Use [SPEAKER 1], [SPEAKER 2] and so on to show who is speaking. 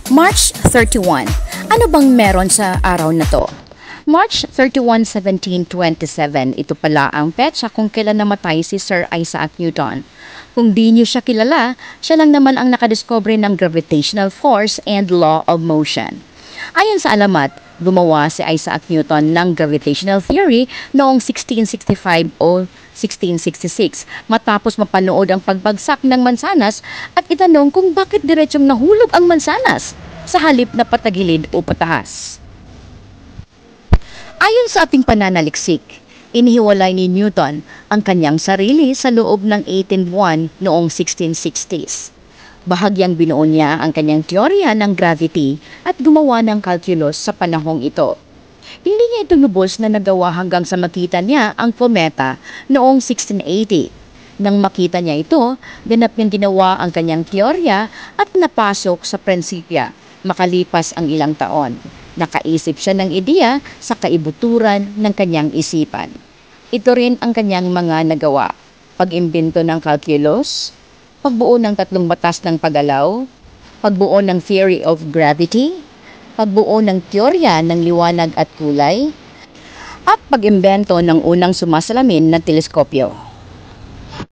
[SPEAKER 1] March 31. Ano bang meron sa araw na to? March 31, 1727. Ito pala ang petsa kung kailan namatay si Sir Isaac Newton. Kung di niyo siya kilala, siya lang naman ang nakadiscover ng gravitational force and law of motion. Ayon sa alamat, gumawa si Isaac Newton ng gravitational theory noong 1665 o 1666 matapos mapanood ang pagbagsak ng mansanas at itanong kung bakit diretsong nahulog ang mansanas sa halip na patagilid o pataas. Ayon sa ating pananaliksik, inihiwalay ni Newton ang kanyang sarili sa loob ng 18 buwan noong 1660s. Bahagyang binuo niya ang kanyang teorya ng gravity at gumawa ng calculus sa panahong ito. Hindi niya ito lubos na nagawa hanggang sa makita niya ang kometa noong 1680. Nang makita niya ito, ganap niyang ginawa ang kanyang teorya at napasok sa prinsipya. Makalipas ang ilang taon, nakaisip siya ng ideya sa kaibuturan ng kanyang isipan. Ito rin ang kanyang mga nagawa: pag-imbento ng calculus, pagbuo ng 3 batas ng paggalaw, pagbuo ng theory of gravity, pagbuo ng teorya ng liwanag at kulay, at pag-imbento ng unang sumasalamin na teleskopyo.